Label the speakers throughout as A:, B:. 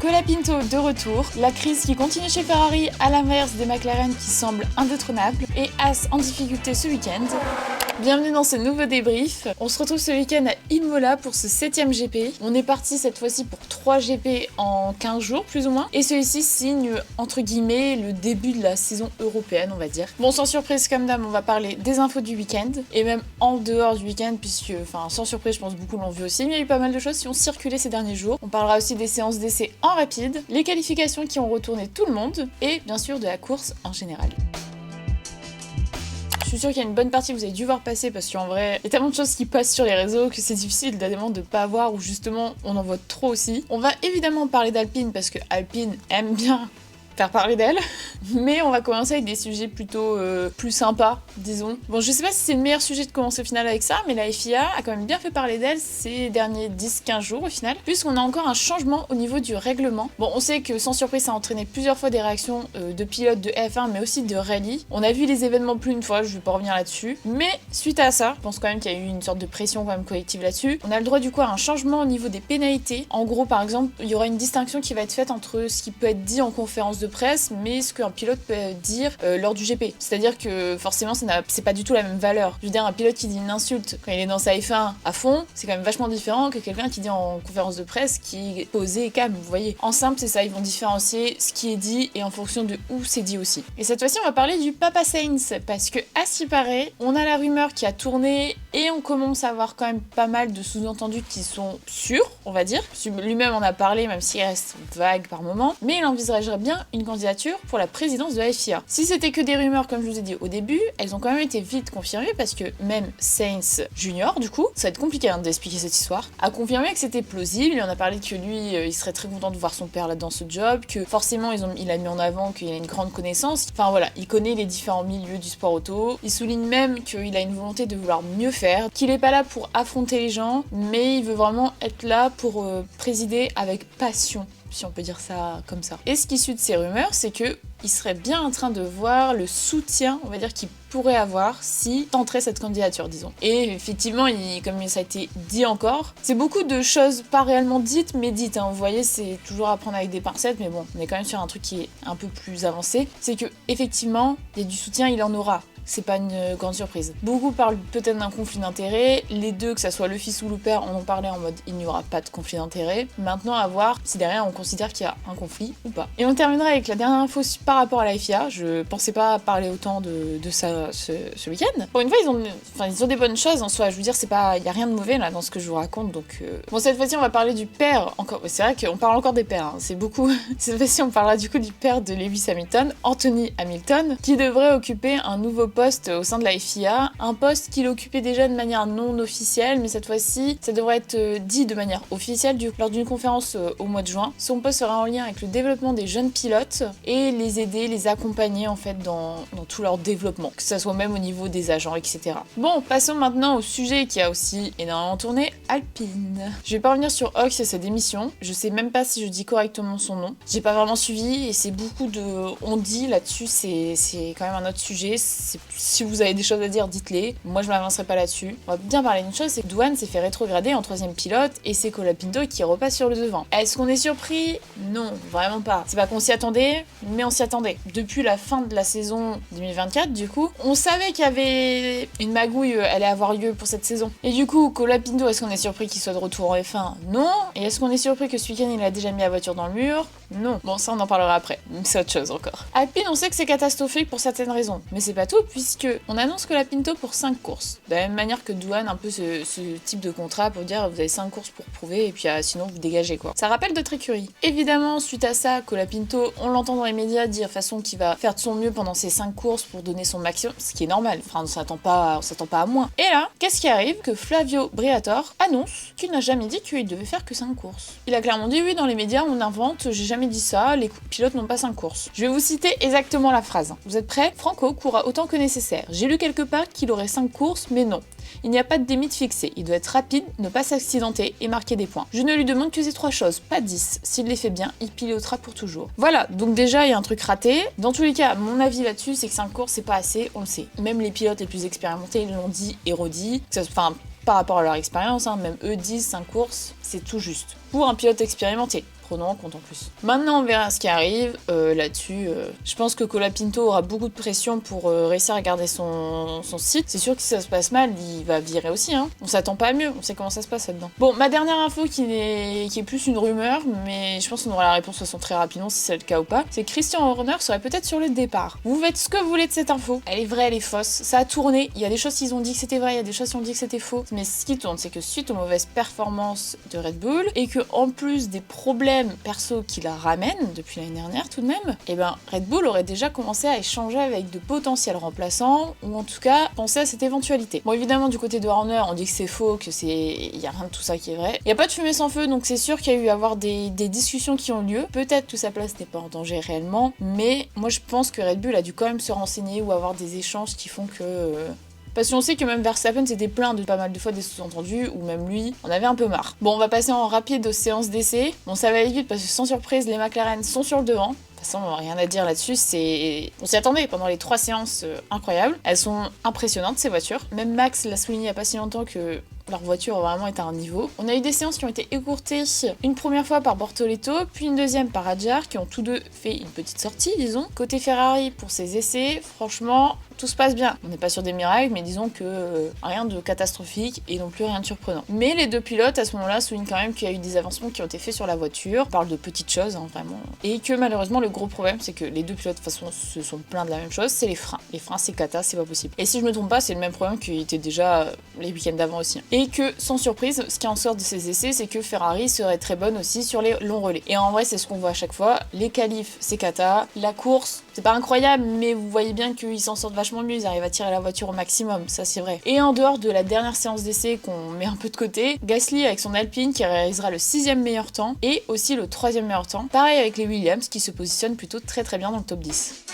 A: Colapinto de retour, la crise qui continue chez Ferrari à l'inverse des McLaren qui semblent indétrônables, et As en difficulté ce week-end. Bienvenue dans ce nouveau débrief. On se retrouve ce week-end à Imola pour ce 7ème GP. On est parti cette fois-ci pour 3 GP en 15 jours plus ou moins. Et celui-ci signe entre guillemets le début de la saison européenne, on va dire. Bon, sans surprise comme d'hab, on va parler des infos du week-end. Et même en dehors du week-end, puisque, enfin sans surprise, je pense beaucoup l'ont vu aussi. Mais il y a eu pas mal de choses qui ont circulé ces derniers jours. On parlera aussi des séances d'essai en rapide, les qualifications qui ont retourné tout le monde. Et bien sûr de la course en général. Je suis sûre qu'il y a une bonne partie que vous avez dû voir passer parce qu'en vrai, il y a tellement de choses qui passent sur les réseaux que c'est difficile d'évidemment de pas voir ou justement on en voit trop aussi. On va évidemment parler d'Alpine parce que Alpine aime bien faire parler d'elle, mais on va commencer avec des sujets plutôt plus sympas, disons. Bon, je sais pas si c'est le meilleur sujet de commencer au final avec ça, mais la FIA a quand même bien fait parler d'elle ces derniers 10-15 jours au final, puisqu'on a encore un changement au niveau du règlement. Bon, on sait que sans surprise, ça a entraîné plusieurs fois des réactions de pilotes de F1, mais aussi de rallye. On a vu les événements plus une fois, je vais pas revenir là-dessus, mais suite à ça, je pense quand même qu'il y a eu une sorte de pression quand même collective là-dessus. On a le droit du coup à un changement au niveau des pénalités. En gros, par exemple, il y aura une distinction qui va être faite entre ce qui peut être dit en conférence de presse, mais ce qu'un pilote peut dire lors du GP. C'est-à-dire que forcément, c'est pas du tout la même valeur. Je veux dire, un pilote qui dit une insulte quand il est dans sa F1 à fond, c'est quand même vachement différent que quelqu'un qui dit en conférence de presse qui est posé et calme, vous voyez. En simple, c'est ça, ils vont différencier ce qui est dit et en fonction de où c'est dit aussi. Et cette fois-ci, on va parler du Papa Sainz, parce que à ce qui paraît, on a la rumeur qui a tourné et on commence à avoir quand même pas mal de sous-entendus qui sont sûrs, on va dire. Lui-même en a parlé, même s'il reste vague par moment, mais il envisagerait bien une candidature pour la présidence de la FIA. Si c'était que des rumeurs, comme je vous ai dit au début, elles ont quand même été vite confirmées parce que même Sainz Junior, du coup, ça va être compliqué d'expliquer cette histoire, a confirmé que c'était plausible. Il en a parlé que lui, il serait très content de voir son père là dans ce job, que forcément il a mis en avant qu'il a une grande connaissance. Enfin voilà, il connaît les différents milieux du sport auto. Il souligne même qu'il a une volonté de vouloir mieux faire, qu'il est pas là pour affronter les gens, mais il veut vraiment être là pour présider avec passion, si on peut dire ça comme ça. Et ce qui suit de ces rumeurs, c'est que il serait bien en train de voir le soutien, on va dire, qu'il pourrait avoir si tenterait cette candidature, disons. Et effectivement, comme ça a été dit encore, c'est beaucoup de choses pas réellement dites, mais dites. Hein. Vous voyez, c'est toujours à prendre avec des pincettes, mais bon, on est quand même sur un truc qui est un peu plus avancé. C'est que effectivement, il y a du soutien, il en aura. C'est pas une grande surprise. Beaucoup parlent peut-être d'un conflit d'intérêts. Les deux, que ça soit le fils ou le père, on en parlait en mode il n'y aura pas de conflit d'intérêts. Maintenant, à voir si derrière on considère qu'il y a un conflit ou pas. Et on terminera avec la dernière info par rapport à la FIA. Je pensais pas parler autant de ça ce week-end. Pour une fois, ils ont des bonnes choses en soi. Je veux dire, il y a rien de mauvais là dans ce que je vous raconte. Donc, bon, cette fois-ci, on va parler du père. Encore, c'est vrai qu'on parle encore des pères. Hein. C'est beaucoup. Cette fois-ci, on parlera du coup du père de Lewis Hamilton, Anthony Hamilton, qui devrait occuper un nouveau poste au sein de la FIA, un poste qu'il occupait déjà de manière non officielle, mais cette fois-ci, ça devrait être dit de manière officielle lors d'une conférence au mois de juin. Son poste sera en lien avec le développement des jeunes pilotes et les aider, les accompagner en fait dans tout leur développement, que ce soit même au niveau des agents, etc. Bon, passons maintenant au sujet qui a aussi énormément tourné, Alpine. Je vais pas revenir sur Ox et sa démission, je sais même pas si je dis correctement son nom, j'ai pas vraiment suivi et c'est beaucoup de on dit là-dessus, c'est quand même un autre sujet. Si vous avez des choses à dire, dites-les. Moi, je m'avancerai pas là-dessus. On va bien parler d'une chose, c'est que Douane s'est fait rétrograder en 3ème pilote et c'est Colapinto qui repasse sur le devant. Est-ce qu'on est surpris? Non, vraiment pas. C'est pas qu'on s'y attendait, mais on s'y attendait. Depuis la fin de la saison 2024, du coup, on savait qu'il y avait une magouille allait avoir lieu pour cette saison. Et du coup, Colapinto, est-ce qu'on est surpris qu'il soit de retour en F1? Non. Et est-ce qu'on est surpris que ce week-end, il a déjà mis la voiture dans le mur? Non. Bon, ça, on en parlera après. C'est autre chose encore. Alpine, on sait que c'est catastrophique pour certaines raisons, mais c'est pas tout, puisque on annonce Colapinto pour 5 courses. De la même manière que Douane, un peu ce type de contrat pour dire vous avez 5 courses pour prouver et puis sinon vous dégagez quoi. Ça rappelle d'autres écuries. Évidemment, suite à ça, Colapinto, on l'entend dans les médias dire de façon qu'il va faire de son mieux pendant ces 5 courses pour donner son maximum, ce qui est normal. Enfin, on s'attend pas à moins. Et là, qu'est-ce qui arrive? Que Flavio Briatore annonce qu'il n'a jamais dit qu'il devait faire que 5 courses. Il a clairement dit oui, dans les médias, on invente, j'ai jamais dit ça, les pilotes n'ont pas 5 courses. Je vais vous citer exactement la phrase. Vous êtes prêts? Franco courra autant que nécessaire. J'ai lu quelque part qu'il aurait 5 courses, mais non. Il n'y a pas de limite fixée. Il doit être rapide, ne pas s'accidenter et marquer des points. Je ne lui demande que ces 3 choses, pas 10. S'il les fait bien, il pilotera pour toujours. Voilà, donc déjà, il y a un truc raté. Dans tous les cas, mon avis là-dessus, c'est que 5 courses, c'est pas assez, on le sait. Même les pilotes les plus expérimentés, ils l'ont dit et redit. Par rapport à leur expérience, même eux disent 5 courses, c'est tout juste. Pour un pilote expérimenté. surprenant qu'on en plus. Maintenant on verra ce qui arrive là-dessus. Je pense que Colapinto aura beaucoup de pression pour réussir à garder son site. C'est sûr que si ça se passe mal, il va virer aussi. Hein. On s'attend pas à mieux, on sait comment ça se passe là-dedans. Bon, ma dernière info qui est plus une rumeur, mais je pense qu'on aura la réponse de toute façon très rapidement si c'est le cas ou pas, c'est que Christian Horner serait peut-être sur le départ. Vous faites ce que vous voulez de cette info. Elle est vraie, elle est fausse. Ça a tourné. Il y a des choses qui ont dit que c'était vrai, il y a des choses qui ont dit que c'était faux. Mais ce qui tourne, c'est que suite aux mauvaises performances de Red Bull, et que en plus des problèmes perso qui la ramènent depuis l'année dernière tout de même, et ben Red Bull aurait déjà commencé à échanger avec de potentiels remplaçants, ou en tout cas penser à cette éventualité. Bon, évidemment, du côté de Horner, on dit que c'est faux, que il y a rien de tout ça qui est vrai. Il y a pas de fumée sans feu, donc c'est sûr qu'il y a eu à avoir des discussions qui ont lieu. Peut-être que sa place n'est pas en danger réellement, mais moi je pense que Red Bull a dû quand même se renseigner ou avoir des échanges qui font que... Parce qu'on sait que même Verstappen s'était plaint de pas mal de fois des sous-entendus, ou même lui, on avait un peu marre. Bon, on va passer en rapide aux séances d'essai. Bon, ça va aller vite parce que sans surprise, les McLaren sont sur le devant. De toute façon, rien à dire là-dessus, on s'y attendait pendant les 3 séances incroyables. Elles sont impressionnantes, ces voitures. Même Max l'a souligné il n'y a pas si longtemps que leur voiture vraiment est à un niveau. On a eu des séances qui ont été écourtées une première fois par Bortoleto, puis une deuxième par Hadjar, qui ont tous deux fait une petite sortie, disons. Côté Ferrari, pour ces essais, franchement, tout se passe bien. On n'est pas sur des miracles, mais disons que rien de catastrophique et non plus rien de surprenant. Mais les deux pilotes, à ce moment-là, soulignent quand même qu'il y a eu des avancements qui ont été faits sur la voiture. On parle de petites choses, hein, vraiment. Et que malheureusement, le gros problème, c'est que les deux pilotes, de toute façon, se sont plaints de la même chose, c'est les freins. Les freins, c'est cata, c'est pas possible. Et si je me trompe pas, c'est le même problème qui était déjà les week-ends d'avant aussi. Et que, sans surprise, ce qui en sort de ces essais, c'est que Ferrari serait très bonne aussi sur les longs relais. Et en vrai, c'est ce qu'on voit à chaque fois. Les qualifs, c'est cata. La course, c'est pas incroyable, mais vous voyez bien qu'ils s'en sortent vachement mieux. Ils arrivent à tirer la voiture au maximum, ça c'est vrai. Et en dehors de la dernière séance d'essai qu'on met un peu de côté, Gasly avec son Alpine qui réalisera le 6e meilleur temps et aussi le 3e meilleur temps. Pareil avec les Williams qui se positionnent plutôt très très bien dans le top 10.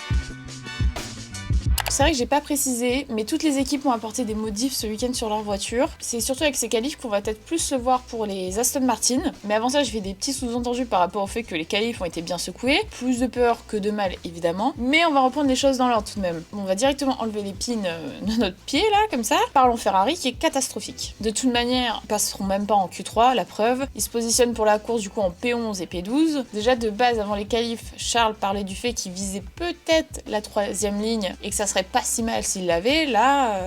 A: C'est vrai que j'ai pas précisé, mais toutes les équipes ont apporté des modifs ce week-end sur leur voiture. C'est surtout avec ces qualifs qu'on va peut-être plus le voir pour les Aston Martin. Mais avant ça, je fais des petits sous-entendus par rapport au fait que les qualifs ont été bien secoués. Plus de peur que de mal, évidemment. Mais on va reprendre les choses dans l'ordre tout de même. On va directement enlever les pins de notre pied, là, comme ça. Parlons Ferrari, qui est catastrophique. De toute manière, ils passeront même pas en Q3, la preuve. Ils se positionnent pour la course, du coup, en P11 et P12. Déjà, de base, avant les qualifs, Charles parlait du fait qu'il visait peut-être la 3e ligne et que ça serait pas si mal s'il l'avait, là...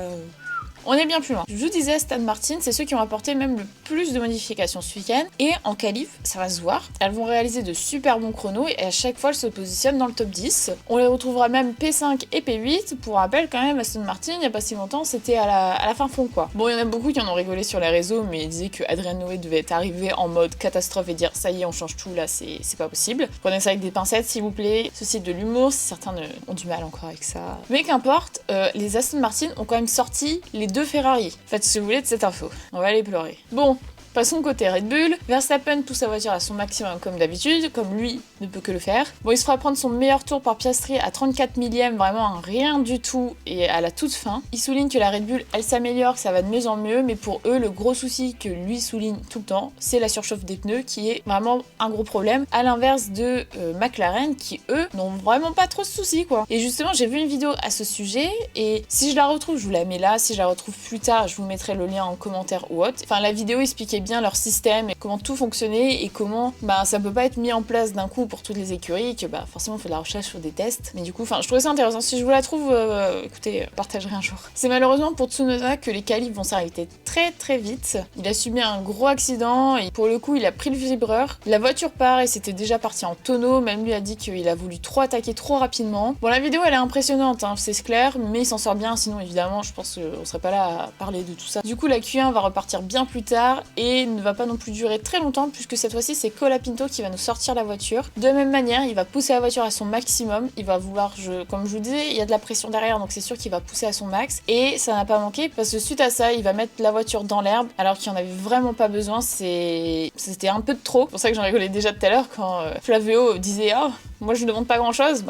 A: On est bien plus loin. Je vous disais, Aston Martin, c'est ceux qui ont apporté même le plus de modifications ce week-end. Et en qualif, ça va se voir. Elles vont réaliser de super bons chronos et à chaque fois, elles se positionnent dans le top 10. On les retrouvera même P5 et P8. Pour rappel, quand même, Aston Martin, il n'y a pas si longtemps, c'était à la fin fond, quoi. Bon, il y en a beaucoup qui en ont rigolé sur les réseaux, mais ils disaient que Adrien Newey devait être arrivé en mode catastrophe et dire ça y est, on change tout, là, c'est pas possible. Prenez ça avec des pincettes, s'il vous plaît. Ceci est de l'humour, si certains ont du mal encore avec ça. Mais qu'importe, les Aston Martin ont quand même sorti les deux Ferrari. Faites ce que vous voulez de cette info. On va aller pleurer. Bon, passons côté Red Bull. Verstappen pousse sa voiture à son maximum comme d'habitude, comme lui ne peut que le faire. Bon, il se fera prendre son meilleur tour par Piastri à 34 millième, vraiment un rien du tout et à la toute fin. Il souligne que la Red Bull, elle s'améliore, que ça va de mieux en mieux, mais pour eux, le gros souci que lui souligne tout le temps, c'est la surchauffe des pneus qui est vraiment un gros problème, à l'inverse de McLaren qui, eux, n'ont vraiment pas trop de soucis, quoi. Et justement, j'ai vu une vidéo à ce sujet et si je la retrouve, je vous la mets là. Si je la retrouve plus tard, je vous mettrai le lien en commentaire ou autre. Enfin, la vidéo expliquait bien leur système et comment tout fonctionnait et comment ça peut pas être mis en place d'un coup pour toutes les écuries, que forcément on fait de la recherche sur des tests. Mais du coup, je trouvais ça intéressant. Si je vous la trouve, écoutez, partagerai un jour. C'est malheureusement pour Tsunoda que les qualifs vont s'arrêter très très vite. Il a subi un gros accident et pour le coup, il a pris le vibreur. La voiture part et c'était déjà parti en tonneau. Même lui a dit qu'il a voulu trop attaquer trop rapidement. Bon, la vidéo elle est impressionnante, hein, c'est clair, mais il s'en sort bien. Sinon, évidemment, je pense qu'on serait pas là à parler de tout ça. Du coup, la Q1 va repartir bien plus tard et ne va pas non plus durer très longtemps puisque cette fois-ci c'est Colapinto qui va nous sortir la voiture. De la même manière, il va pousser la voiture à son maximum, il va vouloir, comme je vous disais, il y a de la pression derrière donc c'est sûr qu'il va pousser à son max et ça n'a pas manqué parce que suite à ça, il va mettre la voiture dans l'herbe alors qu'il en avait vraiment pas besoin, c'était un peu de trop. C'est pour ça que j'en rigolais déjà tout à l'heure quand Flavio disait « Oh, moi je ne demande pas grand-chose »,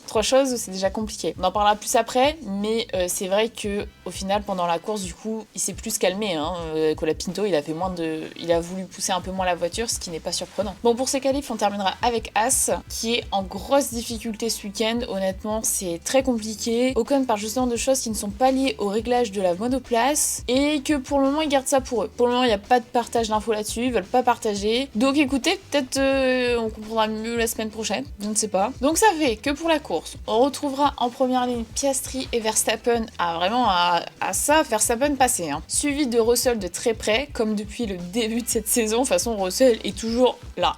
A: trois choses, c'est déjà compliqué. On en parlera plus après, mais c'est vrai que au final, pendant la course, du coup, il s'est plus calmé. Colapinto, il a voulu pousser un peu moins la voiture, ce qui n'est pas surprenant. Bon, pour ces qualifs, on terminera avec As, qui est en grosse difficulté ce week-end. Honnêtement, c'est très compliqué. Ocon parle justement de choses qui ne sont pas liées au réglage de la monoplace et que pour le moment, ils gardent ça pour eux. Pour le moment, il n'y a pas de partage d'infos là-dessus, ils veulent pas partager. Donc écoutez, peut-être on comprendra mieux la semaine prochaine, je ne sais pas. Donc ça fait que pour la course, on retrouvera en première ligne Piastri et Verstappen à ça, Verstappen passé. Suivi de Russell de très près, comme depuis le début de cette saison. De toute façon, Russell est toujours là.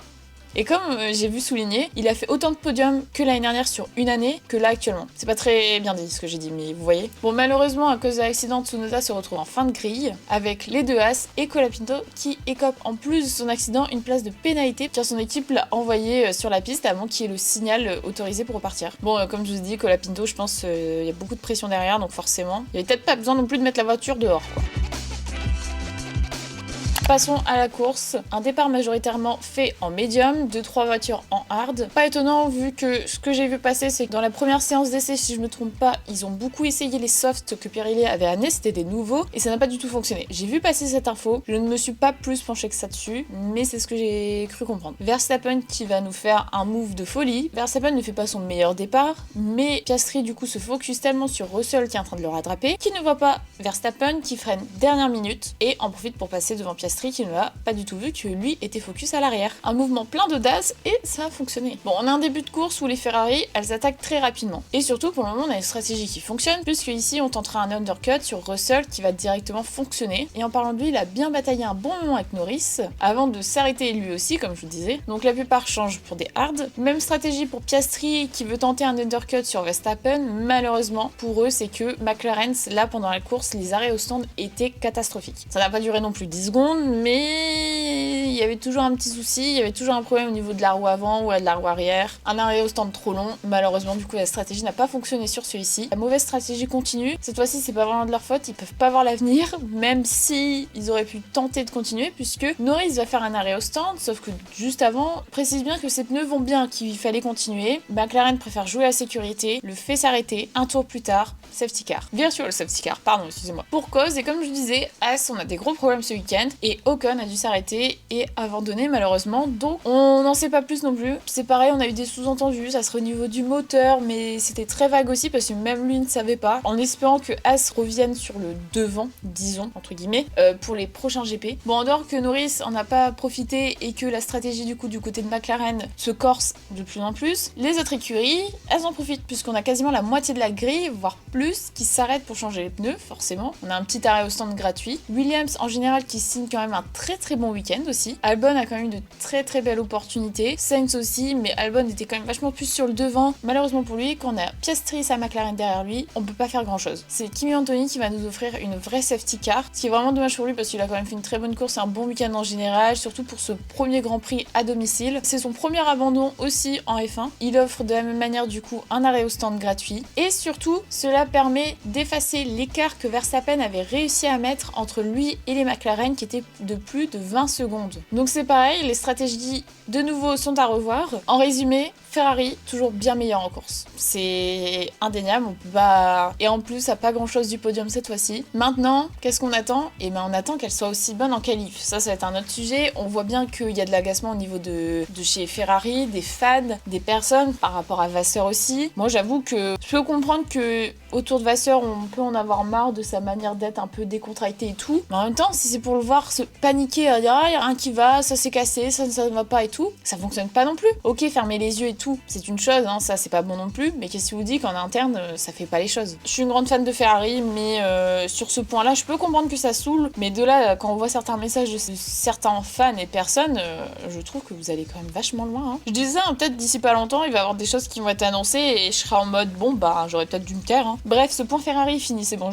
A: Et comme j'ai vu souligner, il a fait autant de podiums que l'année dernière sur une année que là actuellement. C'est pas très bien dit ce que j'ai dit, mais vous voyez. Bon, malheureusement, à cause de l'accident, Tsunoda se retrouve en fin de grille avec les deux As et Colapinto qui écope en plus de son accident une place de pénalité car son équipe l'a envoyé sur la piste avant qu'il y ait le signal autorisé pour repartir. Bon, comme je vous dis, Colapinto, je pense il y a beaucoup de pression derrière, donc forcément, il y avait peut-être pas besoin non plus de mettre la voiture dehors, quoi. Passons à la course. Un départ majoritairement fait en médium, 2-3 voitures en hard. Pas étonnant vu que ce que j'ai vu passer, c'est que dans la première séance d'essai, si je me trompe pas, ils ont beaucoup essayé les softs que Pirelli avait amenés, c'était des nouveaux, et ça n'a pas du tout fonctionné. J'ai vu passer cette info, je ne me suis pas plus penchée que ça dessus, mais c'est ce que j'ai cru comprendre. Verstappen qui va nous faire un move de folie. Verstappen ne fait pas son meilleur départ, mais Piastri du coup se focus tellement sur Russell qui est en train de le rattraper, qu'il ne voit pas Verstappen qui freine dernière minute et en profite pour passer devant Piastri qui ne l'a pas du tout vu, que lui était focus à l'arrière. Un mouvement plein d'audace et ça a fonctionné. Bon, on a un début de course où les Ferrari, elles attaquent très rapidement. Et surtout, pour le moment, on a une stratégie qui fonctionne, puisque ici, on tentera un undercut sur Russell qui va directement fonctionner. Et en parlant de lui, il a bien bataillé un bon moment avec Norris, avant de s'arrêter lui aussi, comme je vous disais. Donc la plupart changent pour des hards. Même stratégie pour Piastri qui veut tenter un undercut sur Verstappen. Malheureusement, pour eux, c'est que McLaren, là, pendant la course, les arrêts au stand étaient catastrophiques. Ça n'a pas duré non plus 10 secondes, mais il y avait toujours un petit souci, il y avait toujours un problème au niveau de la roue avant ou de la roue arrière. Un arrêt au stand trop long, malheureusement du coup la stratégie n'a pas fonctionné sur celui-ci. La mauvaise stratégie continue, cette fois-ci c'est pas vraiment de leur faute, ils peuvent pas voir l'avenir, même si ils auraient pu tenter de continuer puisque Norris va faire un arrêt au stand, sauf que juste avant, précise bien que ses pneus vont bien, qu'il fallait continuer. McLaren préfère jouer à la sécurité, le fait s'arrêter, un tour plus tard, safety car. Virtual safety car, pardon, excusez-moi. Pour cause, et comme je disais, As, on a des gros problèmes ce week-end, et Ocon a dû s'arrêter et abandonner malheureusement, donc on n'en sait pas plus non plus. C'est pareil, on a eu des sous-entendus, ça serait au niveau du moteur, mais c'était très vague aussi parce que même lui ne savait pas, en espérant que As revienne sur le devant, disons, entre guillemets, pour les prochains GP. Bon, en dehors que Norris en a pas profité et que la stratégie du coup du côté de McLaren se corse de plus en plus, les autres écuries, elles en profitent puisqu'on a quasiment la moitié de la grille, voire plus, qui s'arrête pour changer les pneus, forcément. On a un petit arrêt au stand gratuit. Williams en général qui signe quand même un très très bon week-end aussi. Albon a quand même eu de très très belles opportunités. Sainz aussi, mais Albon était quand même vachement plus sur le devant. Malheureusement pour lui, quand on a Piastri et McLaren derrière lui, on peut pas faire grand chose. C'est Kimi Anthony qui va nous offrir une vraie safety car, ce qui est vraiment dommage pour lui parce qu'il a quand même fait une très bonne course et un bon week-end en général, surtout pour ce premier Grand Prix à domicile. C'est son premier abandon aussi en F1. Il offre de la même manière du coup un arrêt au stand gratuit et surtout cela permet d'effacer l'écart que Verstappen avait réussi à mettre entre lui et les McLaren qui était de plus de 20 secondes. Donc c'est pareil, les stratégies de nouveau sont à revoir. En résumé, Ferrari toujours bien meilleur en course. C'est indéniable, on peut pas... Et en plus, à pas grand chose du podium cette fois-ci. Maintenant, qu'est-ce qu'on attend ? Eh ben on attend qu'elle soit aussi bonne en qualif. Ça va être un autre sujet. On voit bien qu'il y a de l'agacement au niveau de chez Ferrari, des fans, des personnes, par rapport à Vasseur aussi. Moi j'avoue que je peux comprendre que autour de Vasseur, on peut en avoir marre de sa manière d'être un peu décontracté et tout. Mais en même temps, si c'est pour le voir se paniquer, à dire « Ah, il y a rien qui va, ça s'est cassé, ça ne va pas et tout », ça fonctionne pas non plus. Ok, fermer les yeux et tout, c'est une chose, hein, ça c'est pas bon non plus, mais qu'est-ce qui vous dit qu'en interne, ça fait pas les choses. Je suis une grande fan de Ferrari, mais sur ce point-là, je peux comprendre que ça saoule, mais de là, quand on voit certains messages de certains fans et personnes, je trouve que vous allez quand même vachement loin. Hein. Je disais, hein, peut-être d'ici pas longtemps, il va y avoir des choses qui vont être annoncées et je serai en mode, bon bah, j'aurais peut-être dû me taire. Hein. Bref, ce point Ferrari fini, c'est bon,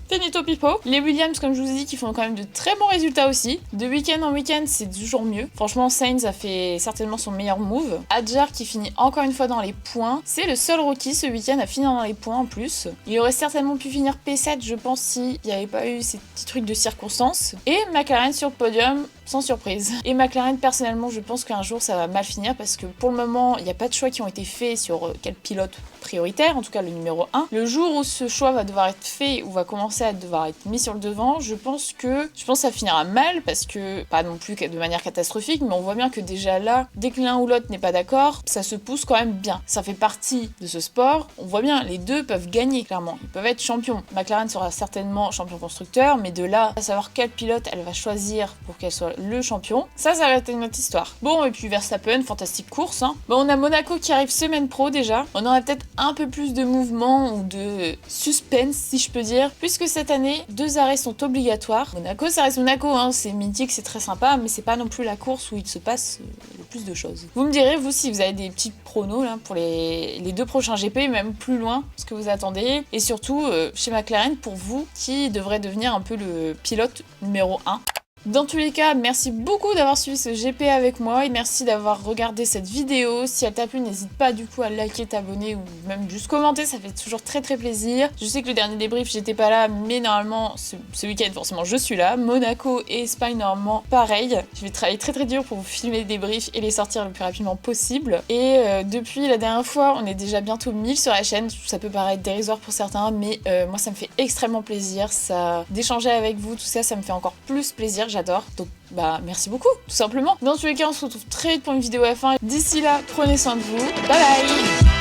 A: finito pipo. Les Williams, comme je vous ai dit, qui font quand même de très bons résultats aussi. De week-end en week-end, c'est toujours mieux. Franchement, Sainz a fait certainement son meilleur move. Adjar qui finit encore une fois dans les points. C'est le seul rookie ce week-end à finir dans les points en plus. Il aurait certainement pu finir P7, je pense, s'il n'y avait pas eu ces petits trucs de circonstances. Et McLaren sur le podium, sans surprise. Et McLaren, personnellement, je pense qu'un jour ça va mal finir parce que pour le moment, il n'y a pas de choix qui ont été faits sur quel pilote prioritaire, en tout cas le numéro 1. Le jour où ce choix va devoir être fait ou va commencer à devoir être mis sur le devant, je pense que ça finira mal parce que, pas non plus de manière catastrophique, mais on voit bien que déjà là, dès que l'un ou l'autre n'est pas d'accord, ça se pousse quand même bien. Ça fait partie de ce sport. On voit bien, les deux peuvent gagner, clairement. Ils peuvent être champions. McLaren sera certainement champion constructeur, mais de là à savoir quel pilote elle va choisir pour qu'elle soit le champion, ça va être une autre histoire. Bon, et puis Verstappen, fantastique course. Hein. Bon, on a Monaco qui arrive semaine pro déjà. On aura peut-être un peu plus de mouvement ou de suspense, si je peux dire, puisque cette année, 2 arrêts sont obligatoires. Monaco, ça reste Monaco, hein. C'est mythique, c'est très sympa, mais c'est pas non plus la course où il se passe le plus de choses. Vous me direz, vous, si vous avez des petits pronos là, pour les 2 prochains GP, même plus loin, ce que vous attendez, et surtout, chez McLaren, pour vous, qui devrait devenir un peu le pilote numéro 1. Dans tous les cas, merci beaucoup d'avoir suivi ce GP avec moi et merci d'avoir regardé cette vidéo. Si elle t'a plu, n'hésite pas du coup à liker, t'abonner ou même juste commenter, ça fait toujours très plaisir. Je sais que le dernier débrief, j'étais pas là, mais normalement, ce week-end, forcément, je suis là. Monaco et Espagne, normalement, pareil. Je vais travailler très dur pour vous filmer les débriefs et les sortir le plus rapidement possible. Et depuis la dernière fois, on est déjà bientôt 1000 sur la chaîne. Ça peut paraître dérisoire pour certains, mais moi, ça me fait extrêmement plaisir. D'échanger avec vous, tout ça, ça me fait encore plus plaisir. J'adore. Donc, merci beaucoup, tout simplement. Dans tous les cas, on se retrouve très vite pour une vidéo F1. D'ici là, prenez soin de vous. Bye bye!